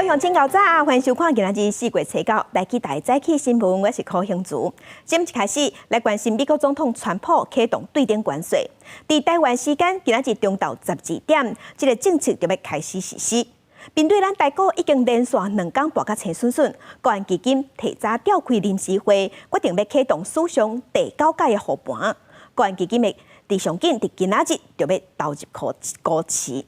乡请教早，欢迎收看今仔日4月7日来期待早起新闻，我是柯兴竹。节目一开始来关心美国总统川普启动对顶关税，伫台湾时间今仔日中昼12点，这个政策就要开始实施。面对咱台股已经连续2天博甲青顺顺，国安基金提早召开临时会，决定要启动史上第9届的护盘。国安基金的伫上紧伫今仔日就要投入股市。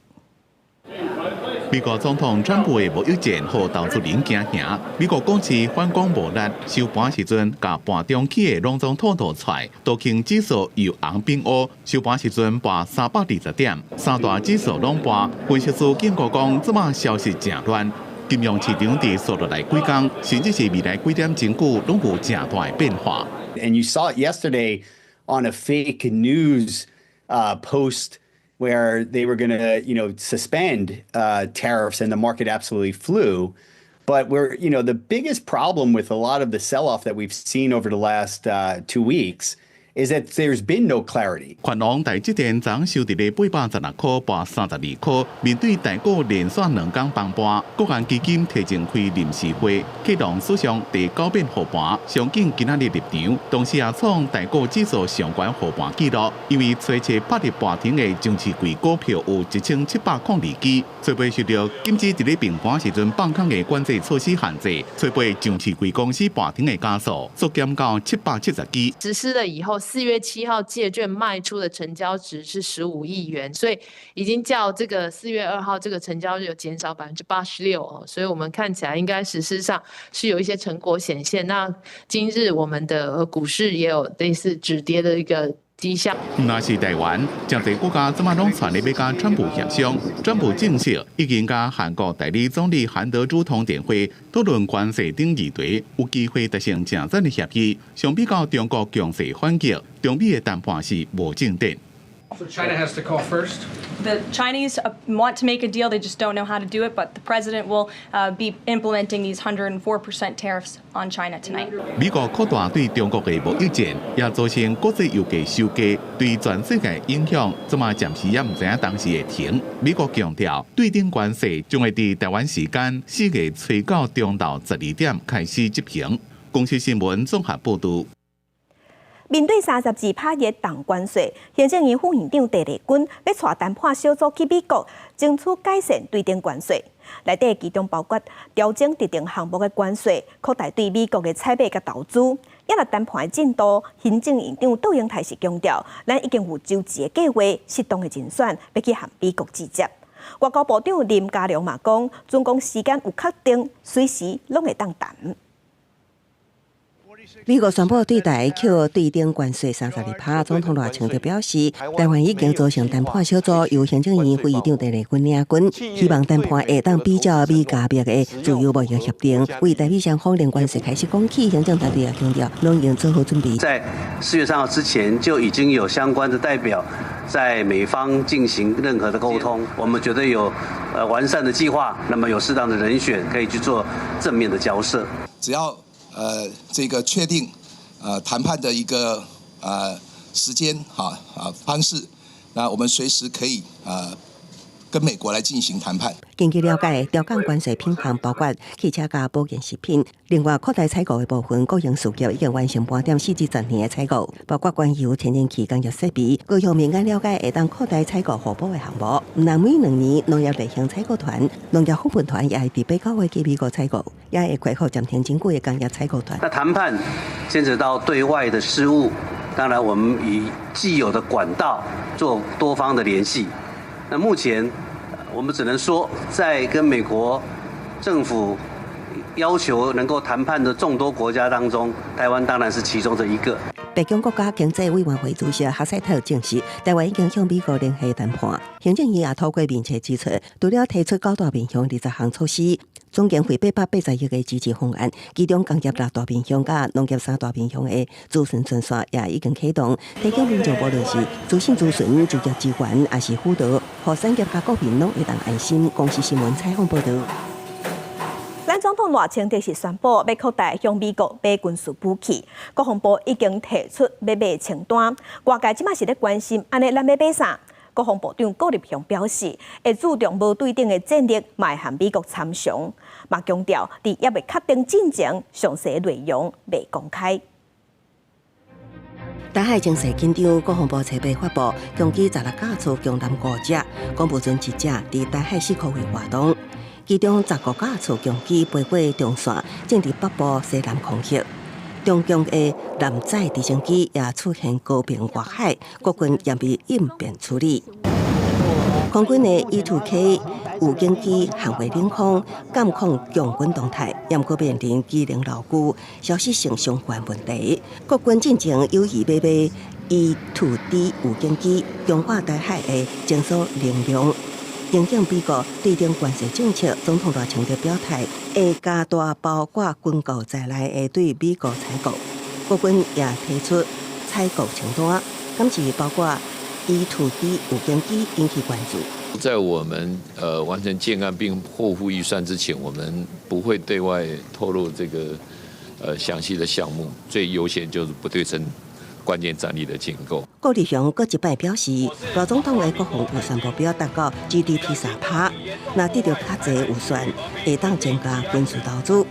美国总统川普的无意见和投资人惊吓，美国股市反攻无力，收盘时阵，甲盘中起的拢总吐出来，道琼指数由红变黑，收盘时阵盘320点，三大指数拢盘。分析师警告讲，即马消息正乱，金融市场伫缩落来几天，甚至是未来几点钟久，拢有正大的变化。And you saw it yesterday on a fake news post. Where they were going to, suspend tariffs, and the market absolutely flew. But the biggest problem with a lot of the sell-off that we've seen over the last 2 weeks is that there's been no clarity. 宽宏台积电昨收伫咧816块，盘32块。面对台股连续2天崩盘，国安基金提前开临时会，启动史上第9遍护盘，上紧今仔日入场，同时也创台股指数上悬护盘纪录。因为吹切8日半停的上市柜股票有1702支，吹背受到禁止伫咧平盘时阵放空的管制措施限制，吹背上市柜公司半停的家数缩减到770支。实施了以后，4月7号借券卖出的成交值是15亿元，所以已经较这个4月2号这个成交率有减少86%哦，所以我们看起来应该实施上是有一些成果显现。那今日我们的股市也有类似止跌的一个迹象。那是台湾，真侪国家即马拢传咧要甲川普协商。川普证实已经甲韩国代理总理韩德洙通电话，讨论关税等议题，有机会达成正真的协议。相比较中国强势反击，中美的谈判是无进展。So China has to call first. The Chinese want to make a deal, they just don't know how to do it, but the president will be implementing these 104% tariffs on China tonight. 美国扩大对中国的无意见，也造成国际油价收价，对全世界影响，即马暂时也唔知影当时会停。美国强调，对顶关税将会伫台湾时间4月初到中昼12点开始执行。公司新闻综合报道。面对32%的重关税，行政院副院长陈丽君要带谈判小组去美国，争取改善对顶关税。内底其中包括调整特定项目的关税，扩大对美国的采买甲投资。也来谈判的进度，行政院长杜英台是强调，咱已经有周期的计划，适当的人选要去和美国直接。外交部长林佳龙嘛讲，准讲时间有确定，随时拢会当谈。美国宣布对台扣对顶关税32%，总统赖清德表示，台湾已经组成谈判小组，由行政院副议长陈丽君领军，希望谈判会当比较美加密的自由贸易协定，为台美双方零关税开始讲起。行政团队也强调，拢已经做好准备。在4月3号之前，就已经有相关的代表在美方进行任何的沟通，我们觉得有完善的计划，那么有适当的人选可以去做正面的交涉。只要这个确定谈判的一个时间方式，那我们随时可以跟美国来进行谈判。根据了解，调降关税品项包括汽车加保健食品。另外，扩大采购的部分，国营事业已经完成8点4至10年的采购，包括原油、天然气、工业设备。各方面按了解，会当扩大采购互补的项目。唔但每2年，农业类型采购团、农业顾问团也会伫8、9月去美国采购，也会开放暂停经过的工业采购团。那谈判牵扯到对外的事务，当然我们以既有的管道做多方的联系。那目前我们只能说，在跟美国政府要求能够谈判的众多国家当中，台湾当然是其中的一个。北京国家经济委员会主席哈塞特证实，台湾已经向美国联系谈判。行政院也透过面切指出，除了提出9大面向20项措施，总经费880亿个支持方案，其中工业6大面向甲农业3大面向的资讯专线也已经启动，提供民众无论是资讯、就业资源，还是辅导，让产业甲国民拢会当安心。公司新闻采访报道。咱总统赖清德是宣布要扩大向美国买军事武器，国防部已经提出要买清单，外界即马是咧关心，安尼咱要买啥？国防部长郭立雄表示，会注重无对等的战略，嘛会和美国参详。嘛强调，伫也未确定进前，详细内容未公开。台海情势紧张，国防部车牌发布，攻击16架次强南误者，公布船1只伫台海4个月活动，其中15架次攻击飞过中线，正伫北部西南空域。中共的舰载直升机也出现高频越海，国军严密应变处理。空军的E2K 无经机捍卫领空，监控强军动态，严格面临机能牢固、消息性相关问题。国军进前有意买E2D 无经机，强化台海的侦索能量。影响美国对顶关税政策，总统大清的表态会加大包括军购在内的对美国采购。国军也提出采购清单，今次包括E2D 无经机引起关注。在我们完成建案并货付预算之前，我们不会对外透露这个详细的项目。最优先就是不对称关键战力的建构。郭立雄搁一摆表示，大总统的国防预算目标达到 GDP 3%，若得到较侪预算，会当增加军事投资。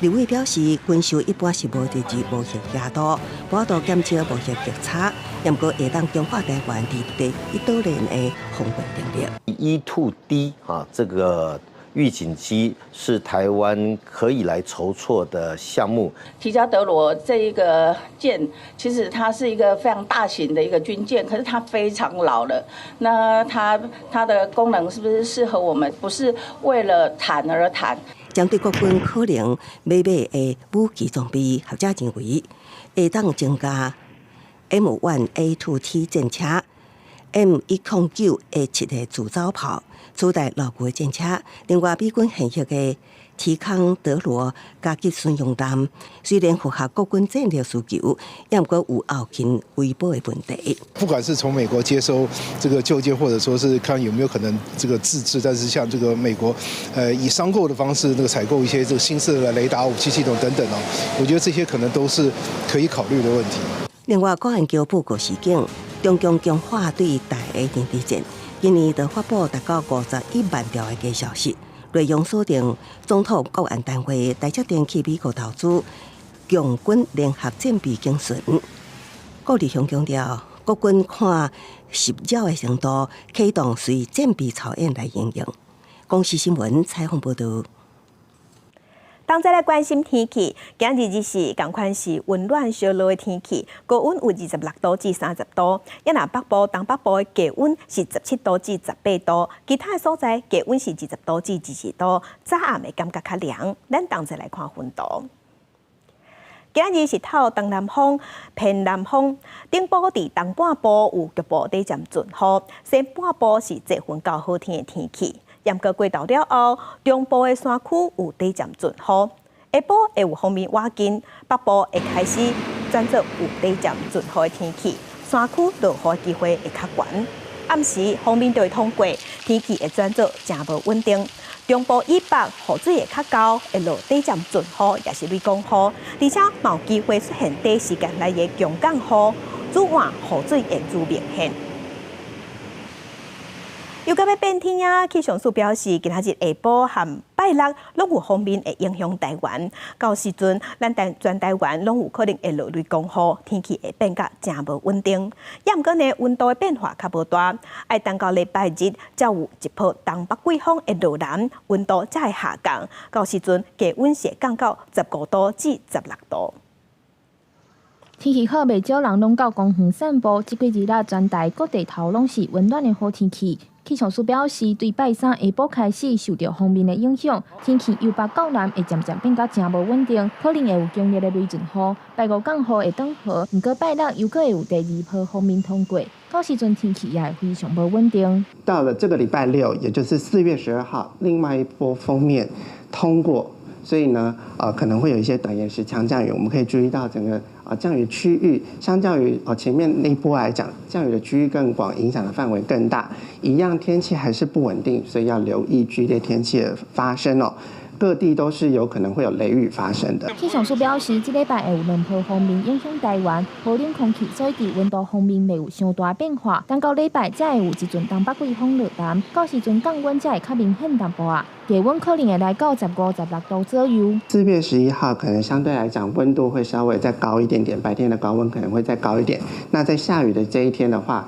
李伟表示，军售一般是无直接无形压度，无度减少无形逆差，严格会当强化台湾伫第一岛链的防卫能力。E2D 这个预警机是台湾可以来筹措的项目。提加德罗这一个舰，其实它是一个非常大型的一个军舰，可是它非常老了。那它的功能是不是适合我们？不是为了谈而谈。针对国军可能买的武器装备，学者认为会当增加 M1A2T 战车、M109A7 的自走炮，取代老旧的战车。另外，美军现役的提康德罗加级巡洋舰，虽然符合国军战略需求，也不过有后勤维保的问题。不管是从美国接收这个旧舰，或者说是看有没有可能这个自制，但是像这个美国，以商购的方式那个采购一些这个新式的雷达武器系统等等我觉得这些可能都是可以考虑的问题。另外，国安局报告示警，中共强化对台的认知战，今年就发布达到51万条的假消息。内容锁定总统国安单位台积电去美国投资，强军联合战备精神。郭立雄强调，国军看实扰的程度，启动随战备操演来应用。公视新闻采访报道。当再来关心天气，今日日是同款是温暖烧热的天气，高温有26度至30度。也若北部、东北部的低温是17度至18度，其他的所在低温是20度至24度。早暗会感觉较凉。咱当再来看温度。今日是透东南风偏南风，顶部伫东半部有局部短暂阵雨，西半部是多云到好天的天气。严格过渡了后，中部的山区有短暂阵雨，下晡会有锋面瓦紧，北部会开始转做有短暂阵雨的天气，山区落雨机会会较悬。暗时锋面就会通过，天气会转做真无稳定。中部以北雨水会较高，会落短暂阵雨，也是雷公雨，而且有机会出现短时间内的强降雨，主晚雨水会愈明显。又到要变天啊！气象署表示，今仔日下晡和拜六拢有锋面会影响台湾，到时阵咱全台湾拢有可能会落雷公雨，天气会变甲真无稳定。也毋过呢，温度的变化较无大，爱等到礼拜日才有一波东北季风会落南，温度才会下降。到时阵低温是会降到15度至16度。天气好，袂少人拢到公园散步。即几日全台各地头拢是温暖的好天气。气象署表示，对拜三下晡开始受到锋面的影响，天气由北到南会渐渐变甲真无稳定，可能会有强烈的雷阵雨。拜五降雨会转雨，不过拜六又会有第2波锋面通过，到时阵天气也会非常无稳定。到了这个礼拜六，也就是4月12号，另外一波锋面通过，所以呢，可能会有一些短延时强降雨。我们可以注意到整个降雨区域，相较于前面那一波来讲，降雨的区域更广，影响的范围更大。一样天气还是不稳定，所以要留意剧烈天气的发生哦。各地都是有可能会有雷雨发生的。气象署表示，这礼拜会有2波锋面影响台湾，好冷空气所以伫温度方面未有伤大变化。等到礼拜才会有一阵东北季风落南，到时阵降温才会较明显淡薄啊。低温可能会来到15、16度左右。4月11号可能相对来讲温度会稍微再高一点点，白天的高温可能会再高一点。那在下雨的这一天的话，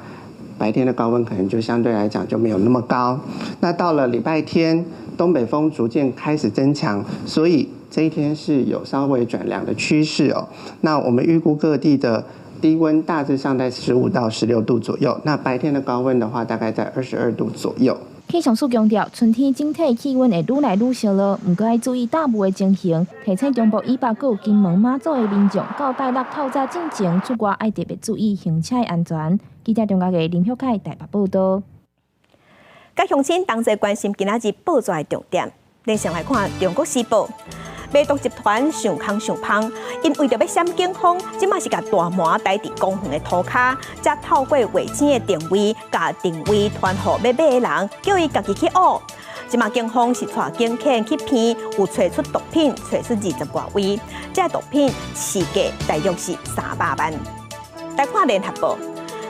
白天的高温可能就相对来讲就没有那么高。那到了礼拜天，东北风逐渐开始增强，所以这一天是有稍微转凉的趋势哦。那我们预估各地的低温大致上在15到16度左右，那白天的高温的话大概在22度左右。气象署强调，春天整体气温会愈来愈烧热，不过要注意大雾的情形。提醒中部以北、有金门、马祖的民众，到拜六透早进前出外，要特别注意行车安全。记者中国的林秀凯台北报道。甲乡亲同齐关心今仔日报纸的重点，连上来看《中国时报》。卖毒集团上空上芳，因为着要闪警方，即马是甲大麻摆伫公园的涂骹，才透过卫星的定位，甲定位传互要买的人，叫伊家己去学。即马警方是带警犬去片，有找出毒品，找出20多位，这毒品市价大约是300万。来看《联合报》。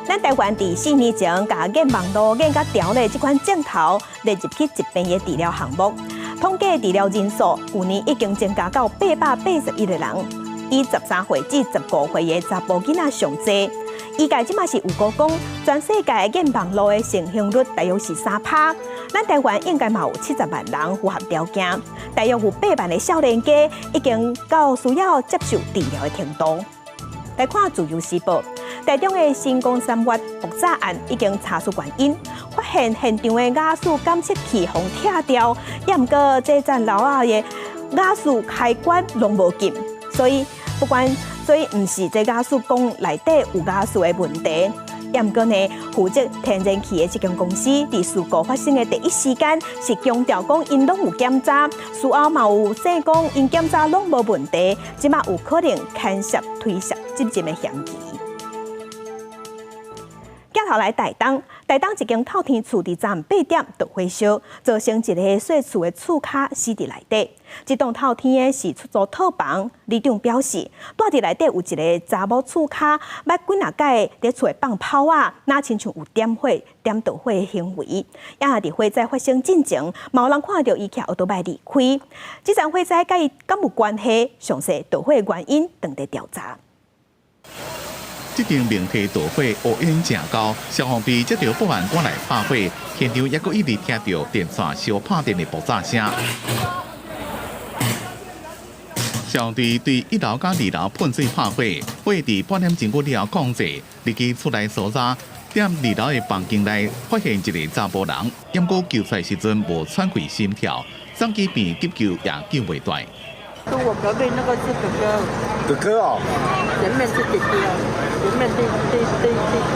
咱台湾伫4年前，甲验网络验甲条例这款镜头列入去疾病的治疗项目，统计治疗人数去年已经增加到881个人，以13岁至15岁的查甫囡仔上济。医界即马是有估讲，全世界验网络的成功率大约是3%，咱台湾应该嘛有70万人符合条件，大约有8万的少年家已经到需要接受治疗的程度。来看《自由时报》。台中的新光三越爆炸案已经查出原因，发现现场的瓦斯感测器互拆掉，也毋过这站楼下的瓦斯开关拢无紧，所以毋是这瓦斯缸内底有瓦斯的问题。也毋过呢，负责天然气的这间公司，伫事故发生的第一时间是强调讲因拢有检查，事后嘛有说讲因检查拢无问题，即马有可能牵涉推卸责任的嫌疑。镜头来台东一间透天厝伫昨8点就火烧，造成一个细厝的厝脚死伫内底。这栋透天的是出租套房，里长表示，住伫内底有一个查某厝脚，捌几若届伫厝放炮啊，那亲像有点火、点导火的行为。也伫火灾发生进前，嘛有人看到伊骑奥多麦离开。这场火灾甲伊敢有关系？详细导火的原因等待调查。这间明体导火乌烟正高，消防队接到报案赶来拍火，现场也阁一直听到电线烧拍电的爆炸声。消防队对1楼甲2楼喷水拍火，火伫半点钟过了控制，立即出来搜查。踮2楼的房间内发现一个查甫人，不过救出来时阵无喘气心跳，送去病急救也救袂大。跟我隔壁那个是哥哥。哥哥哦。前面是弟弟哦，前面弟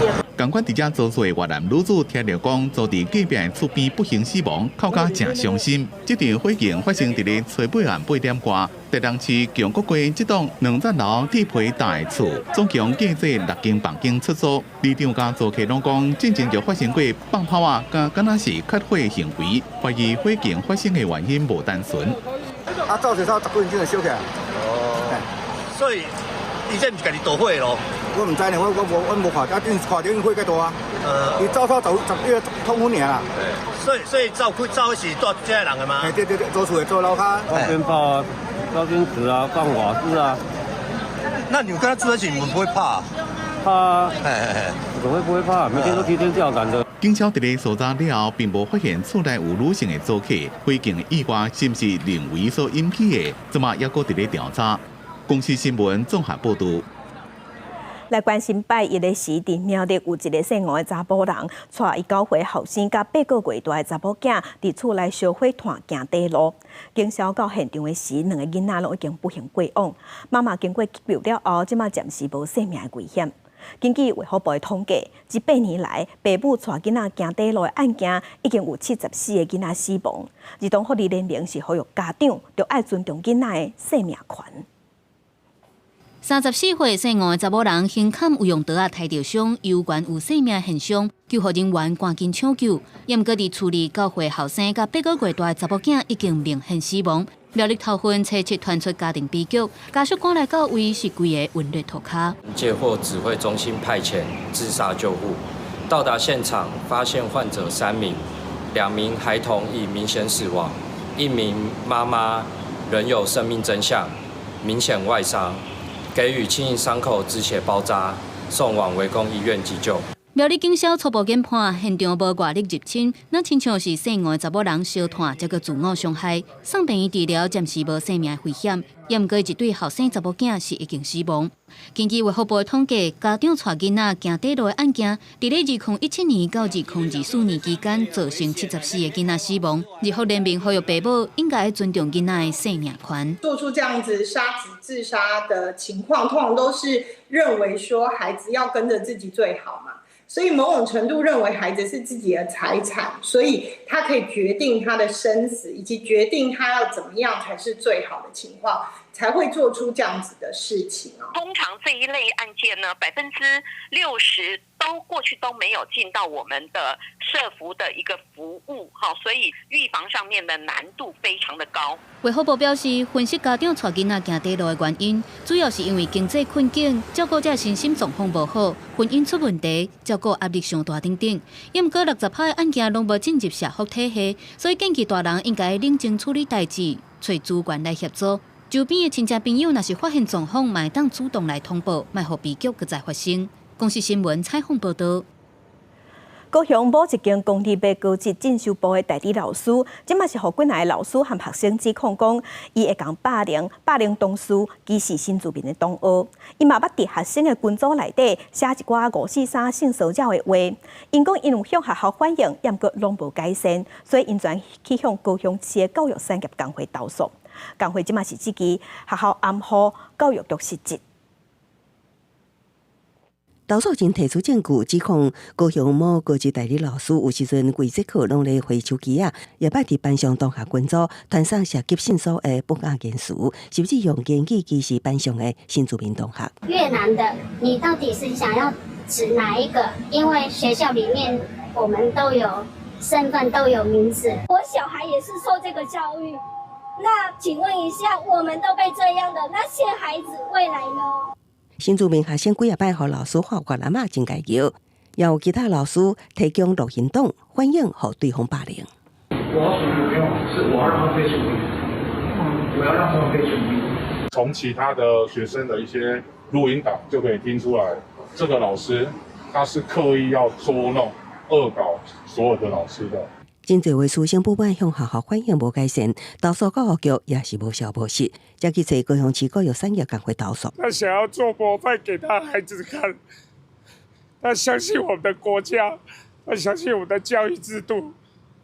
弟。同款伫遮遭罪的越南女子听到讲，遭伫隔壁厝边不幸死亡，哭甲正伤心。这场火警发生伫咧初八暗8点外，台东市强国街这栋2层楼铁皮大的厝，总共计这6间房间出租。里长甲租客拢讲，之前就发生过放炮啊，甲敢若是揭火的行为，怀疑火警发生的原因无单纯。啊，早就10几分钟就烧起来。哦，所以伊这毋是家己导火的咯？我唔知呢，我无看，啊，看到因火介大啊。伊早11个通风尔啦。所以照是住这人的吗？对，做厝的做楼骹。放鞭炮啊，烧金纸啊，放瓦斯啊。那你们跟他住在一起，你们不会怕？怕啊。怎么会不会怕？每天都提心吊胆的。警察伫咧搜查了后，并无发现厝内有女性的租客，火警的意外是毋是人为所引起的？怎么还阁伫咧调查？公司新闻综合报道。来关心拜1的时，伫苗栗有一个姓王的查甫人，带伊9岁后生甲8个月大的查某囝伫厝内烧火炭行地路。警消到现场的时，2个囡仔拢已经不幸过往。妈妈经过急救了后，即马暂时无生命的危险。根据卫福部的统计，这8年来，爸母带囡仔行地路的案件已经有74个囡仔死亡。儿童福利联盟是呼吁家长着爱尊重囡仔的生命权。34岁姓吴的查某人胸坎有用刀仔刣着伤，有关有生命现象，救护人员赶紧抢救。也毋过伫处理9岁后生甲8个月大的查某囝已经明显死亡。苗栗头份车7传出家庭悲剧，家属赶来到位是规个晕热涂骹。接获指挥中心派遣自杀救护，到达现场发现患者3名，2名孩童已明显死亡，1名妈妈仍有生命征象，明显外伤，给予轻易伤口止血包扎，送往围攻医院急救。苗栗警消初步研判，现场无外力入侵，那亲像是姓吴查某人烧炭，才个自我伤害。送病院治疗，暂时无生命危险。也毋过一对后生查某囝是已经死亡。根据卫福部的统计，家长带囡仔行底路的案件，伫咧2017年到2024年期间，造成74个囡仔死亡。日后联名呼吁父母应该尊重囡仔的生命权。做出这样子杀子自杀的情况，通常都是认为说孩子要跟着自己最好嘛。所以某种程度认为孩子是自己的财产，所以他可以决定他的生死，以及决定他要怎么样才是最好的情况，才会做出这样子的事情啊。通常这一类案件呢，60%过去都没有进到我们的社福的一个服务，所以预防上面的难度非常的高。卫福部表示，分析家长带囡仔行底路的原因，主要是因为经济困境、照顾者身心状况无好、婚姻出问题、照顾压力上大等等。因过60%的案件拢无进入社福体系，所以建议大人应该冷静处理代志，找资源来协助。周边的亲戚朋友若是发现状况，嘛会当主动来通报，莫互悲剧搁再发生。公视新闻采访报道。高雄某一间公立的高级进修部的代理老师，即嘛是互几来老师和学生指控讲，伊会讲霸凌同事，歧视新住民的同学。伊嘛捌伫学生的群组内底写一寡543性骚扰的话。因讲因有向学校反映，也毋过拢无改善，所以因全去向高雄市的教育产业工会投诉。工会即嘛是支持学校安好教育局实质。投诉人提出证据，指控高雄某高级代理老师有时阵规节课拢咧回手机啊，也捌伫班上同学群组传送涉及性骚的不雅言辞，甚至用言语歧视班上的新住民同学。越南的，你到底是想要指哪一个？因为学校里面我们都有身份，都有名字。我小孩也是受这个教育，那请问一下，我们都被这样的，那些孩子未来呢？新住民学生几摆互老师发越南骂真解决，也有其他老师提供录音档反映互对方霸凌。我要处理没有，是我要让他被处理，我要让他们被处理。从其他的学生的一些录音档就可以听出来，这个老师他是刻意要捉弄、恶搞所有的老师的。真侪位师生不满向学校反映无改善，投诉教育局也是无消无息，才去找高雄市教育产业工会投诉。他想要做模范给他孩子看，他相信我们的国家，他相信我们的教育制度，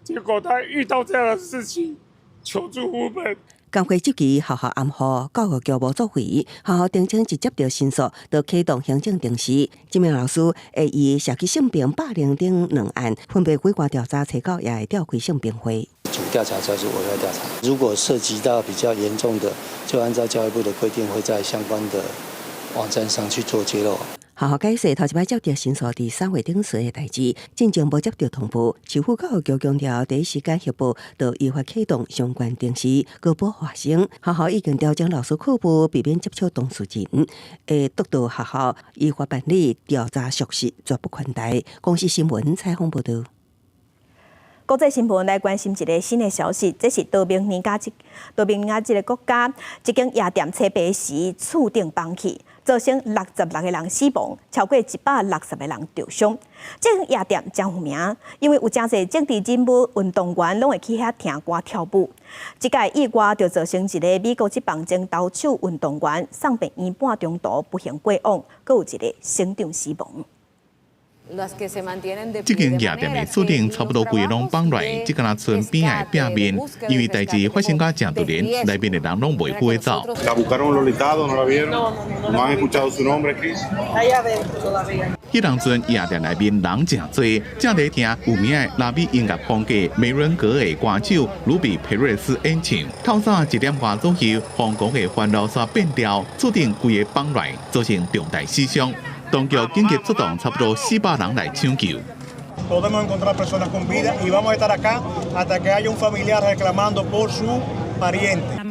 结果他遇到这样的事情，求助无门。工会即期学校暗号，教育局无作为，学校定称一接到申诉，就启动行政定时。这名老师会以涉及性平、霸凌等2案，分别规划调查，提告也会召开性平会。主调查就是委外调查，如果涉及到比较严重的，就按照教育部的规定，会在相关的网站上去做揭露。学校解释，头一摆接到申诉伫3月底时的代志，进前无接到通报。市府教育局强调，第一时间协报，就依法启动相关定时，确保发生。学校已经调整老师课部，避免接触当事人，会督导学校依法办理调查属实，绝不宽待。公视新闻采访报道。国际新闻来关心一个新的消息，这是多名年假这个国家一间夜店车牌时厝顶放弃，造成66个人死亡，超过160个人受伤。这间夜店真有名，因为有真侪政治人物、运动员拢会去遐听歌跳舞。这届意外就造成一个美国籍棒球投手运动员送病院半中途不幸过往，佮有一个省长死亡。这间夜店的厝顶差不多规个拢放来，只敢若剩边仔壁面，因为代志发生到正突然，内面的人拢袂赴走。迄当阵夜店内面人真多，正在听有名的拉比音乐风格梅伦格的歌手鲁比佩瑞斯演唱。透早1点半左右，香港的欢乐煞变调，厝顶规个放来，造成重大死伤。当局紧急出动差不多400人来抢救。Podemos encontrar personas con vida y vamos a estar acá hasta que haya un familiar reclamando por su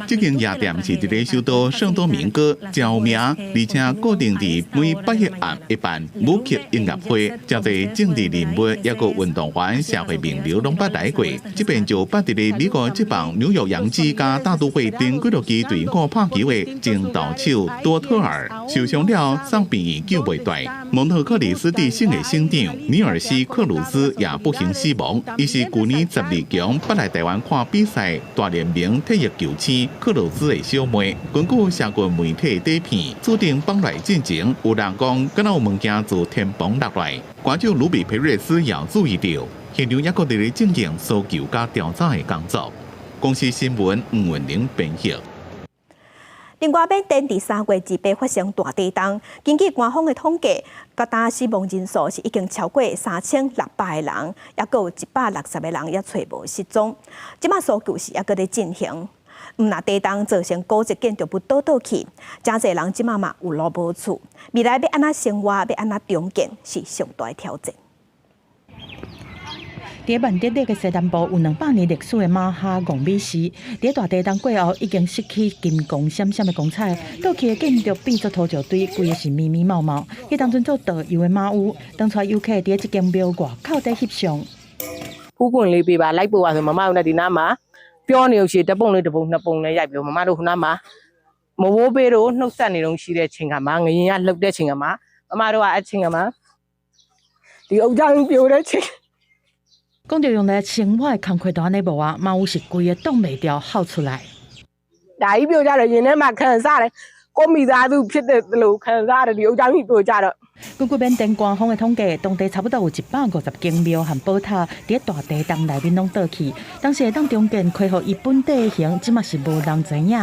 这间夜店是伫咧首都圣多明哥招名，而且固定伫每8月暗一办舞曲音乐会，真侪政治人物也个运动员、社会名流拢捌来过。这边就捌伫咧美国职棒纽约洋基加大都会顶几落支队伍拍球的前投手多特尔受伤了，送病院救袂大。蒙特克里斯蒂省的省长尼尔斯克鲁兹也不幸死亡。伊是去年12强捌来台湾看比赛大联盟体育球星克鲁兹的小妹。根据社群媒体底片，注定放来进前，有人讲敢若有物件自天崩落来。歌手卢比培瑞斯也注意到，现场也搁伫咧进行搜救加调查的工作。公司新闻黄云玲编辑。另外，缅甸第3月18发生大地震，根据官方的统计，各大死亡人数是已经超过3600个人，也阁有160个人也找无失踪。即马搜救是也阁咧进行。若地震造成古迹建筑物倒去，真侪人即马嘛有路无厝，未来要安怎生活，要安怎重建，是上大的挑战。伫万德勒嘅西南部有200年历史嘅马哈贡美市，伫大地震过后已经失去金光闪闪嘅光彩，倒去嘅建筑变作土石堆，规个是密密茂茂。迄当阵做导游嘅马乌，当初游客伫一间庙外口底翕相。Hukum lebih balai buat mama udah di nama. Pion yang si tepung ni ya pion mama tu nama. Mau beru nuksan ni dong si dia cingama, nginya lep dia cingama. Mama tu ada cingama. Di ujang pion dia cing。讲到用来生活的工课单的无啊，马乌是规个挡袂掉耗出来。大一表家的人嘛，看啥嘞？我咪在都撇的路，看啥的有张一表家的。根据缅甸官方的统计，当地差不多有150间庙和宝塔伫大地震内面拢倒去。当时会当重建恢复伊本地的形，即嘛是无人知影。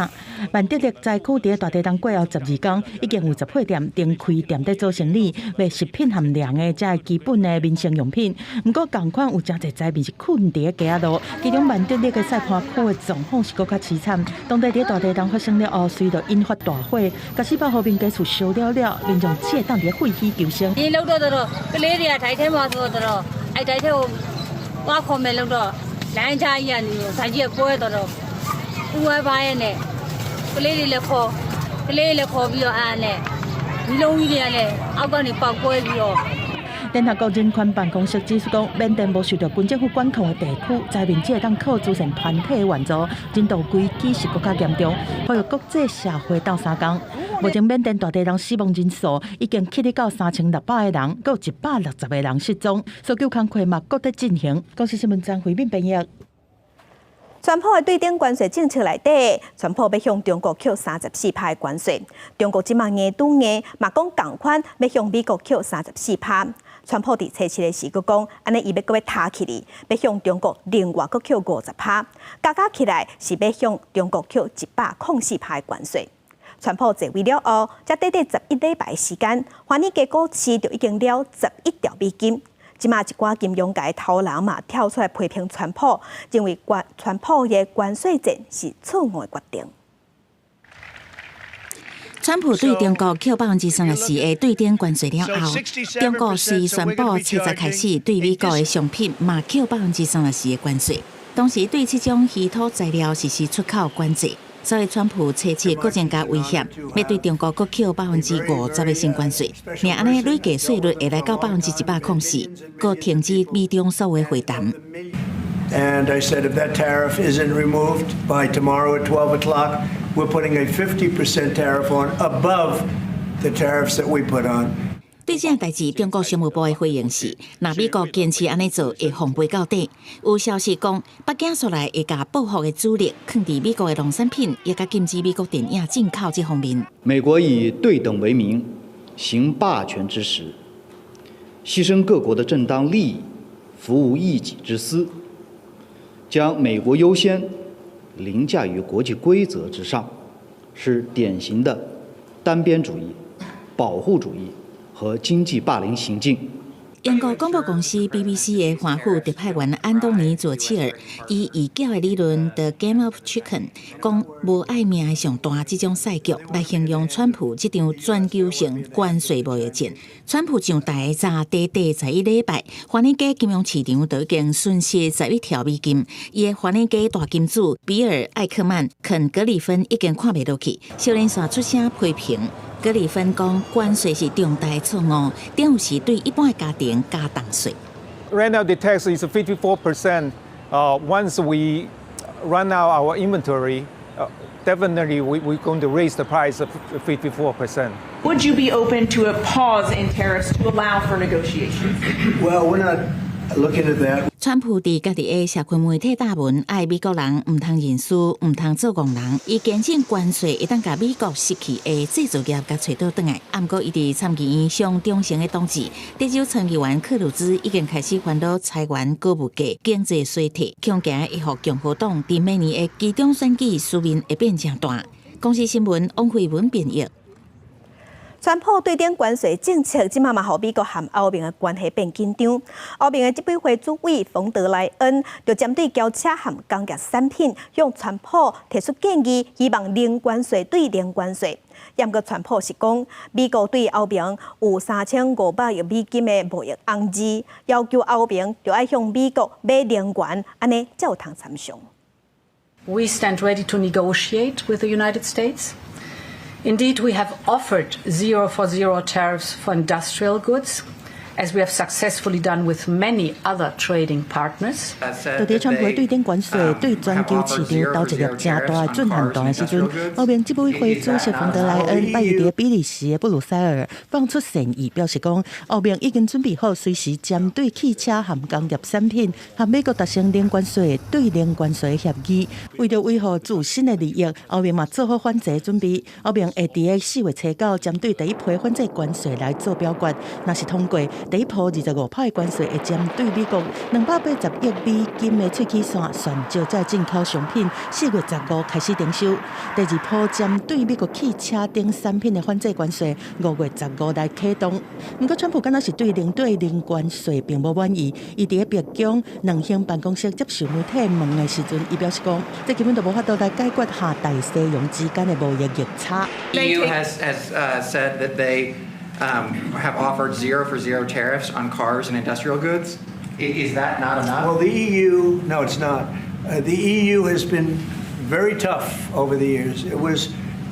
万德勒灾区伫大地震过后12天，已经有10货店重开店在做生意，卖食品含粮的，才系基本的民生用品。不过，同款有真侪灾民是困伫街仔路，其中万德勒的赛盘区的状况是更较凄惨。当地伫大地震发生了后，随着引发大火，甲400户民家厝烧了，民众只会当伫废墟求生。你录到了，个你哋睇睇冇做到咯，係睇睇我後面錄到，2家人睇住過到咯，我擺呢，個你哋嚟考，個你哋嚟考比較啱呢，你容易啲呢，我講你包過比較。联合国人权办公室指出讲，缅甸无受到军政府管控的地区，灾民只会当靠组成团体援助，人道危机是更加严重，呼吁国际社会斗相共。目前缅甸大地震死亡人数已经起到3600个人，还有160个人失踪，搜救工作嘛搁在进行。公司新闻张慧敏编译。川普的对顶关税政策内底，川普要向中国扣34%的关税。中国即马硬拄硬，嘛讲同款要向美国扣34%。川普伫初7的时，佮讲安尼伊要搁要塔起哩，要向中国另外搁扣50%，加起来是要向中国扣104%的关税。川普坐位了后，才短11礼拜的时间，华尔街股市就已经了11兆美金。即马一寡金融界头人嘛跳出来批评川普，认为川普的关税战是错误的决定。川普对中国扣34%的对顶关税了后，中国是宣布七10开始对美国的商品嘛扣34%的关税，同时对这种稀土材料实施出口关税。所以，川普初7搁增加威胁，要对中国搁扣50%的新关税，而安尼累计税率会来到104%，搁停止美中所有会谈。And I said if that tariff isn't removed by tomorrow at 12 o'clock, we're putting a 50% tariff on above the tariffs that we put on. 对这件代志，中国商务部的回应是：若美国坚持安尼做，会奉陪到底。有消息讲，北京说来会把报复的主力放伫美国的农产品，也甲禁止美国电影进口这方面。美国以对等为名，行霸权之实，牺牲各国的正当利益，服务一己之私，将美国优先凌驾于国际规则之上，是典型的单边主义、保护主义和经济霸凌行径。英国广播公司 BBC 的华府特派员安东尼佐切尔以异教的理论 The Game of Chicken 讲无爱命的上大这种赛局来形容川普这场全球性关税贸易战。川普上台早第11礼拜，华尔街金融市场都已经损失11条美金。伊的华尔街大金主比尔艾克曼、肯格里芬已经看袂落去，小林煞出声批评。格里芬讲，关税是重大错误，等于是对一般家庭加重税。Right now, the tax is 54%. Once we run out our inventory, definitely we're going to raise the price of 54%. Would you be open to a pause in tariffs to allow for negotiations? Well, we're not looking at that. 川普伫家己的社群媒体答文，爱美国人唔通认输，唔通做戆人。伊坚信关税会当甲美国失去的制造业甲找倒转来。不过，伊伫参议院上中性的统治，德州参议员克鲁兹已经开始烦恼裁员、高物价、经济衰退，恐惊会互共和党伫明年的期中选举输面会变正大。公司新闻汪慧文编译。川普对顶关税政策，即嘛互美国和欧盟的关系变紧张。欧盟的执委会主委冯德莱恩就针对轿车和工业产品，向川普提出建议，希望零关税对零关税。不过川普是讲，美国对欧盟有3500亿美金的贸易红字，要求欧盟就要向美国买零元，安尼才有通参详。We stand ready to negotiate with the United States. Indeed, we have offered 0 for 0 tariffs for industrial goods, as we have successfully done with many other trading partners. 就伫川普对顶关税对全球市场投一个正大的震撼弹的时阵，欧盟执委会主席冯德莱恩拜伫比利时的布鲁塞尔放出善意，表示讲欧盟已经准备好随时针对汽车和工业产品和美国达成零关税对零关税的协议。为着维护自身的利益，欧盟嘛做好反制准备。欧盟会伫个4月初9针对第一批反制关税来做表决，若是通过。第一波25%的关税会针对美国280亿美金的喙齿线选招在进口商品，4月15开始征收。第二波针对美国汽车等产品的反制关税，5月15来启动。不过，川普敢若是对零关税并无满意，伊伫白宫两厅办公室接受媒体问的时阵，伊表示讲，这根本就无法度来解决下大西洋之间的贸易逆差。EU has said that they have offered 0 for 0 tariffs on cars and industrial goods. Is that not enough? Well, the EU, no, it's not. The EU has been very tough over the years.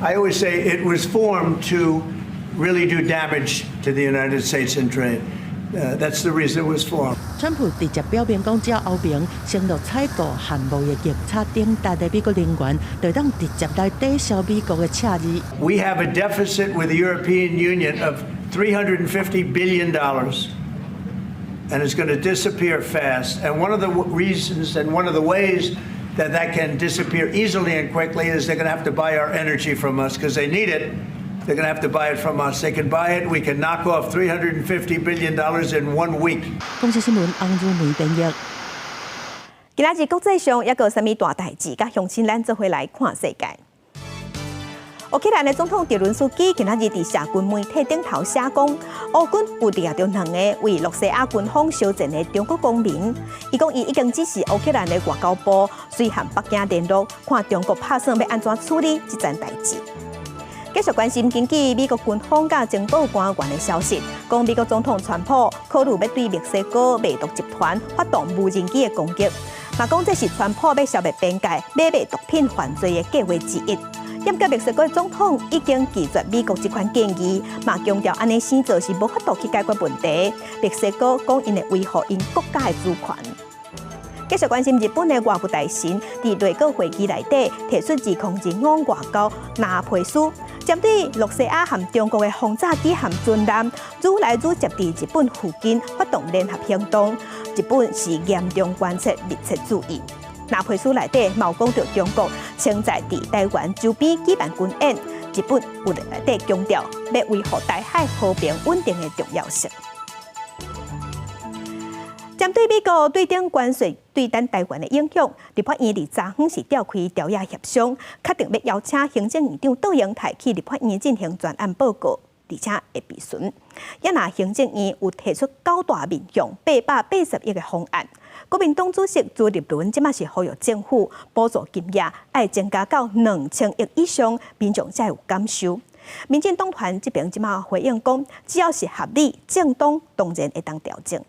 I always say it was formed to really do damage to the United States in trade. That's the reason it was formed. 川普直接表明讲，只要欧盟承诺采购和贸易逆差顶大的美国能源，就当直接来抵消美国的赤字。We have a deficit with the European Union of $350 billion, and it's going to disappear fast. And one of the reasons and one of the ways that can disappear easily and quickly is they're going to have to buy our energy from us because they need it. They're going to have to buy it from us. They can buy it. We can knock off $350 billion in 1 week. 公司新闻洪如梅编译。今仔日国际上还有啥物大代志？甲乡亲咱做伙来看世界。乌克兰的总统泽伦斯基今仔日伫社群媒体顶头写讲，乌军有掠着2个为洛西亚军方烧钱的中国公民。伊讲伊已经指示乌克兰的外交部随和北京联络，看中国拍算要安怎处理这件代志。继续关心根据美国军方甲情报官员的消息，讲美国总统川普考虑要对墨西哥卖毒集团发动无人机的攻击，嘛讲这是川普要消灭边界买卖毒品犯罪的计划之一。不过墨西哥总统已经拒绝美国这款建议，嘛强调安尼先做是无法度去解决问题。墨西哥讲因会维护因国家的主权。继续关心日本的外务大臣伫内阁会议内底提出2025外交拿配书，针对洛西亚和中国的轰炸机和军舰愈来愈接伫日本附近发动联合行动，日本是严重关切密切注意。拿配书内底冒讲到中国称在伫台湾周边举办军演，日本有内底强调要维护台海和平稳定的重要性。针对美国对顶关税对咱台湾的影响，立法院伫昨昏是召开调查协商，确定要邀请行政院长杜英台去立法院进行专案报告。而且会避损。也若行政院有提出9大面向880亿的方案，国民党主席朱立伦即马是呼吁政府补助金额要增加到2000亿以上，民众才有感受。民进党团这边即马回应讲，只要是合理、正当，当然会当调整。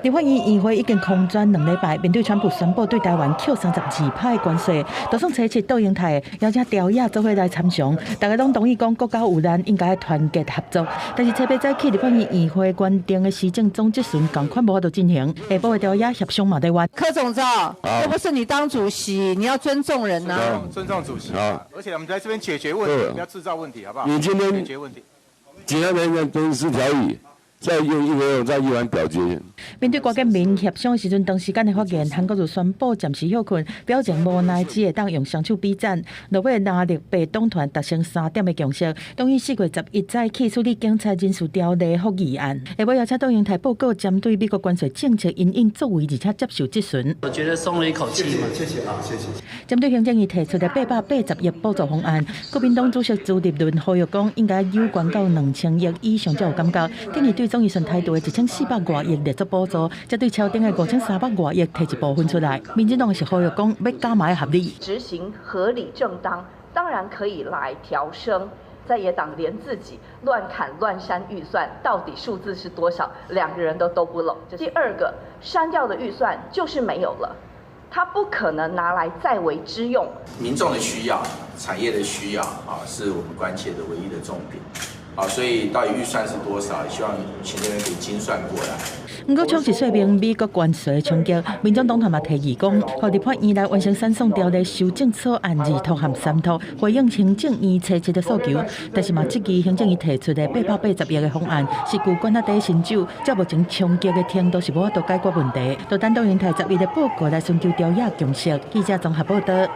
立法院议会已经空转2礼拜，面对川普宣布对台湾 Q32派的关税，就算找倒英台邀请朝野做伙来参详，大家拢同意讲国家有难应该团结合作。但是差别早起立法院议会原定的施政总质询同款无法度进行，下晡的朝野协商嘛在冤。柯总召，这不是你当主席，你要尊重人呐。尊重主席。而且我们在这边解决问题，不要制造问题，好不好？你今天解决问题。其他人员都是条语。再用议会再议完表决。面对郭建民协商的时阵，长时间的发言，韩国就宣布暂时休困，表情无奈，只会当用双手比赞。落尾拿力被党团达成3点的共识，同意4月11早起处理警察人事条例复议案。下晡邀请倒英台报告针对美国关税政策因应作为，而且接受质询。我觉得松了一口气嘛。谢谢啊，谢谢。针对行政院提出的880亿补助方案，国民党主席朱立伦呼吁讲，应该有关到2000亿以上才有感觉，建议对总预算态度的1400多亿列作补助，则对超定的5300多亿提一部分出来。民进党是呼吁讲要加码合理，执行合理正当，当然可以来调升。在野党连自己乱砍乱删预算，到底数字是多少，2个人都不拢。第二个，删掉的预算就是没有了，它不可能拿来再为之用。民众的需要、产业的需要啊，是我们关切的唯一的重点。所以到底预算是多少？也希望行政院可以精算过来。不过，充实说明美国关税的冲击，民众党团嘛提议讲，互立法院来完成三送条例修正草案2读和3读，回应行政院提出的诉求。但是嘛，这期行政院提出的880亿的方案，是旧管底新酒，照目前冲击的程度是无法度解决问题。就等到英台11的报告来寻求朝野共识。记者综合报道。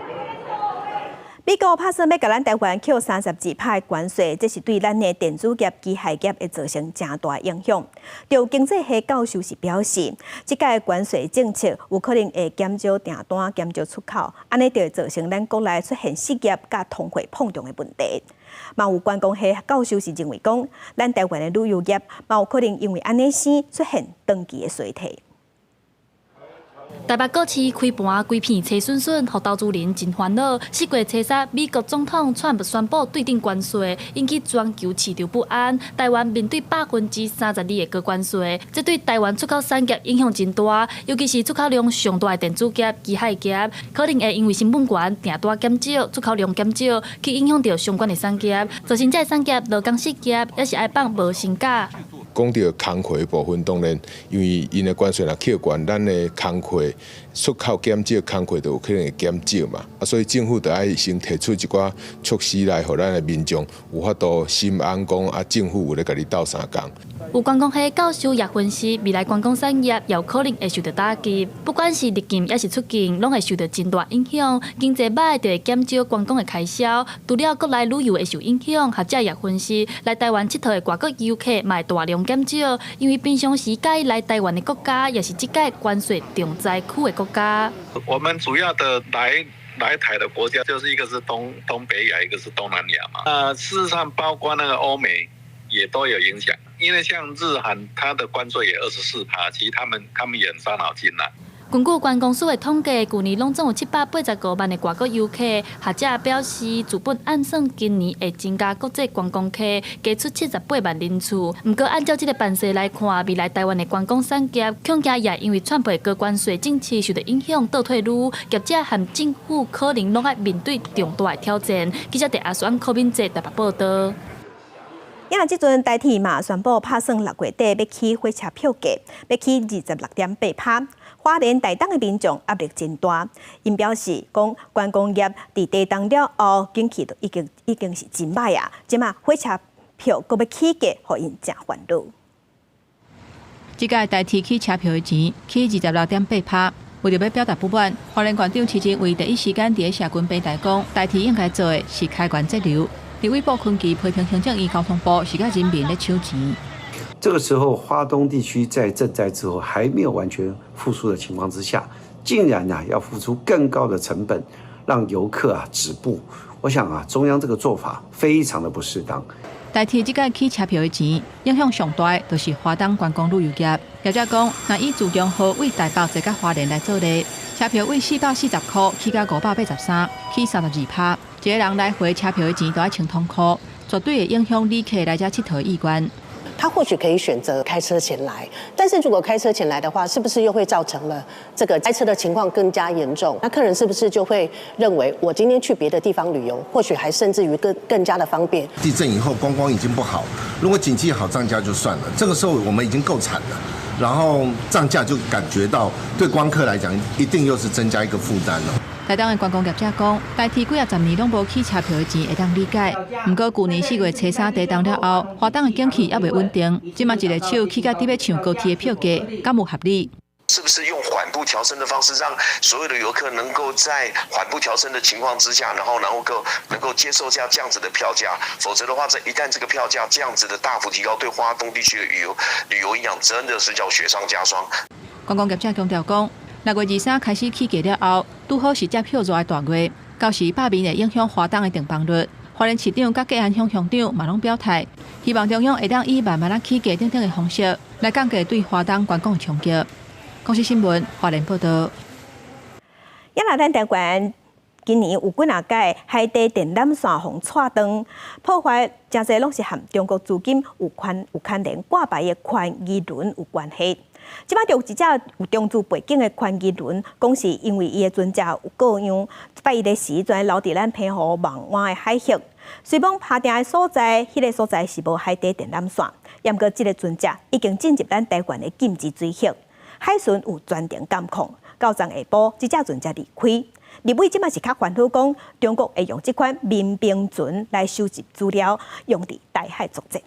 美国打算要甲咱台湾扣32%的关税，这是对咱的电子业、机械业会造成真大影响。就经济系教授是表示，这届关税政策有可能会减少订单、减少出口，安尼就会造成咱国内出现失业甲通货膨胀的问题。嘛有观光系教授是认为讲，咱台湾的旅游业嘛有可能因为安尼生出现长期的衰退。台北股市开盘规片车顺顺，互投资人真烦恼。4月初3，美国总统川普宣布对顶关税，引起全球市场不安。台湾面对32%的高关税，这对台湾出口产业影响真大，尤其是出口量上大的电子业、机械业，可能会因为成本悬、订单减少、出口量减少，去影响到相关的产业，造成这产业劳工失业，也是爱放无薪假。讲到工课部分，当然因为因的关税若扣悬，咱的工课出口减少，工课就有可能会减少嘛。所以政府就要先提出一寡措施来，互咱的民众有法度心安讲政府有咧甲你斗相共。有观光系教授也分析，未来观光产业也有可能会受到打击，不管是入境也是出境，拢会受到真大影响。经济歹就会减少观光的开销，除了国内旅游会受影响，学者也分析，来台湾佚佗的外国游客嘛会大量减少，因为平常时该来台湾的国家，也是这届关税重灾区的国家。我们主要的来台的国家，就是一个是东北亚，一个是东南亚嘛。事实上，包括那个欧美也都有影响。因为像日韩，它的关税也24%，其实他们也很伤脑筋啦。根据观光署的统计，去年拢总有785万的外国游客。学者表示，资本按算今年会增加国际观光客，加出78万人次。不过，按照这个办势来看，未来台湾的观光产业恐怕也因为川普的高关税政策受到影响倒退路，业者和政府可能拢要面对重大的挑战。记者在阿选柯敏哲台北报道。因为即阵台铁嘛宣布拍算6月底要起火车票价，要起26.8%。花莲台东的民众压力真大，因表示讲观光业伫地动了后，景气都已经是真歹啊！即马火车票阁要起价，互因真烦恼。即届台铁起车票的钱起26.8%。为着要表达不满，花莲县长市前为第一时间伫社群平台讲，台铁应该做的是开源节流。立委部坤基批评行政院交通部是甲人民咧抢钱。这个时候，花东地区在赈灾之后还没有完全复苏的情况之下，竟然要付出更高的成本，让游客止步。我想中央这个做法非常的不适当。代替这个起车票的钱，影响上大就是花东观光旅游业。业者讲，若以自强号为台北坐到花莲来做例，车票为440块起到583，起32%，一个人来回车票的钱都要1,000多块，绝对会影响旅客来这佚佗的意愿。他或许可以选择开车前来，但是如果开车前来的话，是不是又会造成了这个塞车的情况更加严重？那客人是不是就会认为，我今天去别的地方旅游，或许还甚至于更加的方便？地震以后观光已经不好，如果经济好涨价就算了，这个时候我们已经够惨了，然后涨价就感觉到对观客来讲，一定又是增加一个负担了。台东的观光业者讲，代替几10年拢无起车票的钱会当理解。不过去年4月初3地动了后，花东的景气还未稳定，即马一个手起到要抢高铁的票价，敢无合理？是不是用缓步调升的方式，让所有的游客能够在缓步调升的情况之下，然后能够接受这样子的票价？否则的话，一旦这个票价这样子的大幅提高，对花东地区的旅游影响真的是叫雪上加霜。观光业者强调讲，6月23开始起价了后，拄好是接票热的大月，到时百面会影响花东的订房率。花莲市长甲嘉安乡乡长嘛拢表态，希望中央会当以慢慢起价等等的方式来降低对花东观光的冲击。公司新闻花莲报道。亚热带台湾今年有几啊届海底电缆线互拆断，破坏真侪拢是和中国资金有牵连挂牌的宽基轮有关系。即摆就有一只有中资背景的宽基轮，讲是因为伊的船只有各样发伊的时阵留伫咱澎湖望湾的海域，虽讲拍定的所在，迄个所在是无海底电缆线，毋过即个船只已经进入咱台湾的禁止水域，海巡有专程监控，到昨下晡，即只船才离开。立委即摆是较烦恼讲，中国会用即款民兵船来收集资料，用伫台海作战。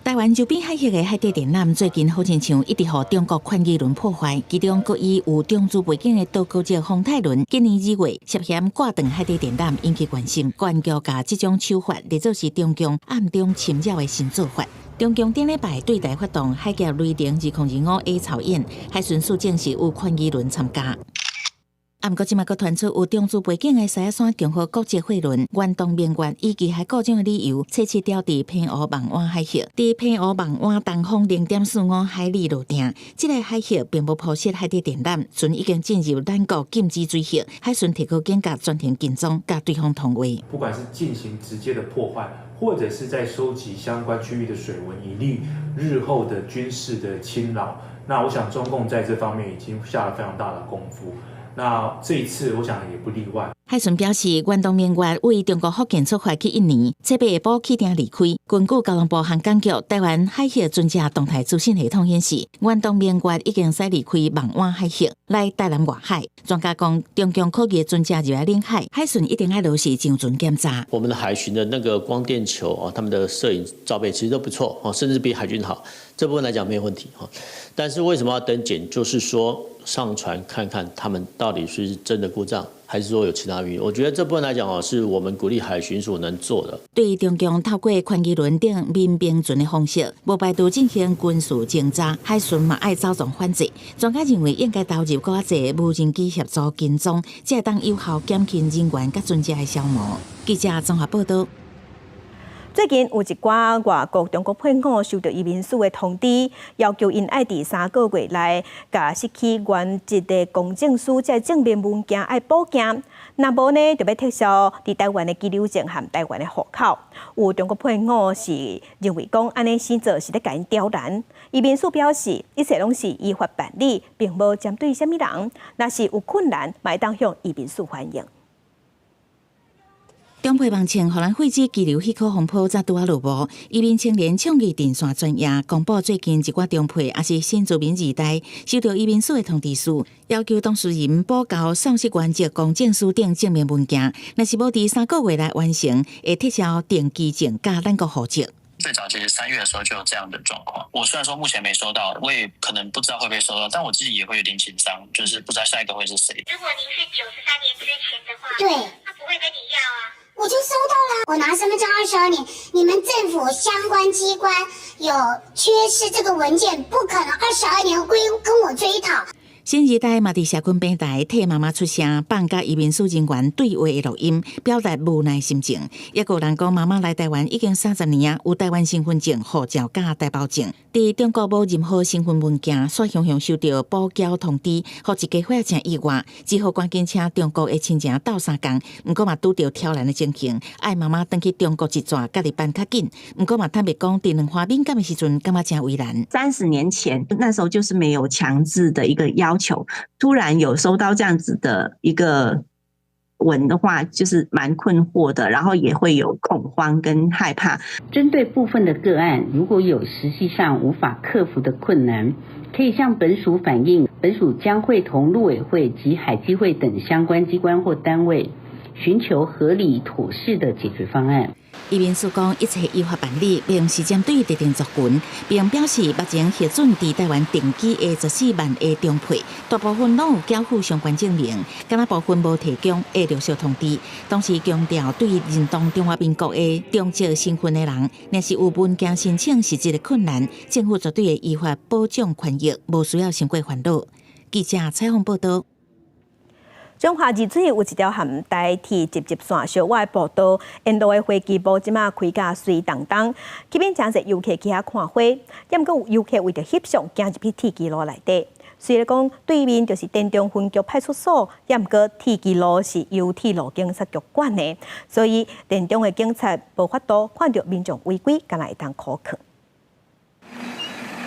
台湾周边海域的海底电缆最近好亲像一直互中国宽基轮破坏，其中各以有中资背景的岛国籍丰泰轮，今年2月涉嫌挂断海底电缆，引起关心。高局甲这种手法列作是中共暗中侵扰的新做法。中共顶礼拜对台发动海峡雷霆2025A 操演，海巡署证实有宽基轮参加。不过，即马阁传出有中资背景的西山共和国籍货轮远东明月以其海各种的理由，测试掉伫澎湖望湾海域，伫澎湖望湾东方0.45海里路定。这个海域并无铺设海底电缆，船已经进入咱国禁止水域，海巡提高警觉，专程跟踪，甲对方同位。不管是进行直接的破坏，或者是在收集相关区域的水文，以利日后的军事的侵扰。那我想，中共在这方面已经下了非常大的功夫。那这一次，我想也不例外。海巡表示，远东明月为中国福建出发去1年，这边下晡起定离开。根据交通部航港局台湾海域船只动态资讯系统显示，远东明月已经驶离开望湾海域，来台南外海。专家讲，中共科技船只入来领海，海巡一定要落实上船检查。我们的海巡的那个光电球他们的摄影照片其实都不错甚至比海军好，这部分来讲没有问题但是为什么要登检？就是说上船看看他们到底是真的故障，还是说有其他原因？我觉得这部分来讲是我们鼓励海巡署能做的。对中共透过宽基轮等民兵船的方式，无排除进行军事侦查，海巡嘛爱走状反制。专家认为应该投入更加侪无人机协助跟踪，才会当有效减轻人员甲船只的消磨。记者综合报道。最近有一寡外国中国配偶收到移民署的通知，要求因爱伫3个月内，甲失去原籍的公证书即证明文件爱补件，若无呢，就要撤销伫台湾的居留证和台湾的户口。有中国配偶是认为讲安尼先做是咧甲因刁难。移民署表示，一切拢是依法办理，并无针对什么人，若是有困难，嘛会当向移民署反映。中配网前，荷兰废止居留许可风波才拄啊落幕。移民青年倡议电线专业公布最近一寡中配也是新住民二代收到移民署的通知书，要求当事人补交丧失原籍公证书等证明文件，若是无伫3个月内完成，会撤销定居证甲咱国户籍。最早其实3月的时候就有这样的状况。我虽然说目前没收到，我也可能不知道会不会收到，但我自己也会有点紧张，就是不知道下一个会是谁。如果您是93年之前的话，对，他不会跟你要啊。我就收到了，我拿身份证22年，你们政府相关机关有缺失这个文件，不可能22年跟我追讨。新二代嘛，伫社群平台替妈妈出声，放甲移民署人员对话的录音，表达无奈心情。也有人讲，妈妈来台湾已经30年，有台湾身份证、护照甲台胞证，伫中国无任何身份文件，却常常收到补缴通知，或一家伙真意外，只好赶紧请中国的亲情斗相共。毋过嘛，拄着挑战的情形，爱妈妈返去中国一转，甲日办较紧。毋过嘛，坦白讲，伫两花敏感的时阵，感觉真为难。30年前，那时候就是没有强制的一个要求，突然有收到这样子的一个文的话，就是蛮困惑的，然后也会有恐慌跟害怕。针对部分的个案，如果有实际上无法克服的困难，可以向本署反映，本署将会同陆委会及海基会等相关机关或单位，寻求合理妥适的解决方案。移民署讲一切依法办理，并是针对特定族群，并表示目前核准伫台湾定居的14万个中配，大部分拢有缴付相关证明，敢若部分无提供的陆续通知。同时强调，对于认同中华民国的中籍身份的人，若是有文件申请实质的困难，政府绝对会依法保障权益，无需要伤过烦恼。记者采访报道。中华日水有一条含台铁直接线小外步道，沿路的飞机部即马开甲水当当，吸引真侪游客去遐看花。也毋过有游客为着翕相，行入去铁机路内底。虽然讲对面就是田中分局派出所，也毋过铁机路是由铁路警察局管的，所以田中的警察无法度看到民众违规，敢若会当可靠。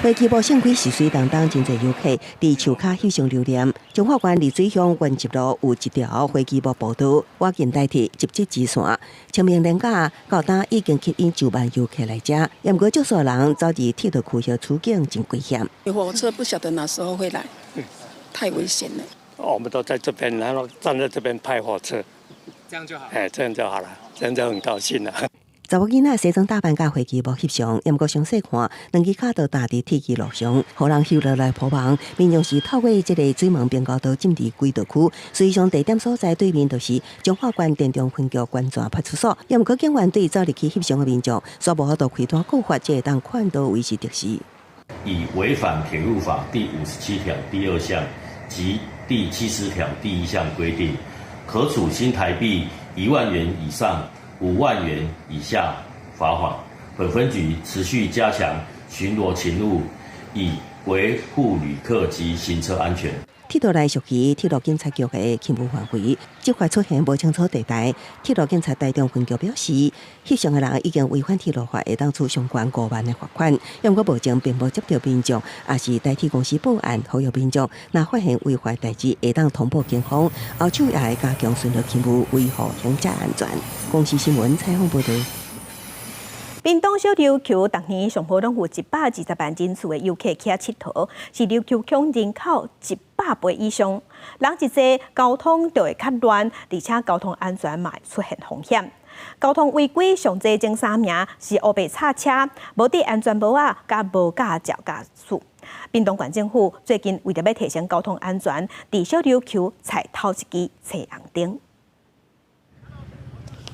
飞机部盛开是水当当，真侪游客伫树骹翕相留念。中华县丽水乡原集路有一条飞机部步道，我近代替直接支线，清明连假到当已经吸引9万游客来遮，也毋过少数人走入铁道区遐处境真危险。火车不晓得哪时候会来，太危险了。我们都在这边，然后站在这边派火车，这样就好。这样就好了，这样就很高兴了。查某囡仔西装打扮甲飞机部翕相，也毋过详细看，两只脚都踏伫铁机路上，互人翕落来破网。民众是透过这个水门并高道进入轨道区，水上地点所在对面就是中华县田中分局关闸派出所。也毋过警员对走入去翕相的民众，煞无法度开单告发，才会当看到维持得失。以违反铁路法第57条第2项及第70条第1项规定，可处新台币1万元以上5万元以下罚款。本分局持续加强巡逻勤务，以维护旅客及行车安全。铁道内属于铁路警察局的勤务范围，即块出现无清楚地带。铁路警察台中分局表示，翕相的人已经违反铁路法，会当处相关5万的罚款。因过目前并无接到民众，也是代替公司报案，呼吁民众若发现违法代志，会当通报警方，后手也会加强巡逻勤务，维护行车安全。公司新闻采访报道。屏东小琉球逐年上坡拢有120万人次的游客去遐佚佗，是琉球乡人口100倍以上。人一多，交通就会较乱，而且交通安全嘛出现风险。交通违规上侪前3名是乌白叉车、无戴安全帽啊，甲无驾照驾驶。屏东县政府最近为着要提升交通安全，伫小琉球采头一支彩红灯。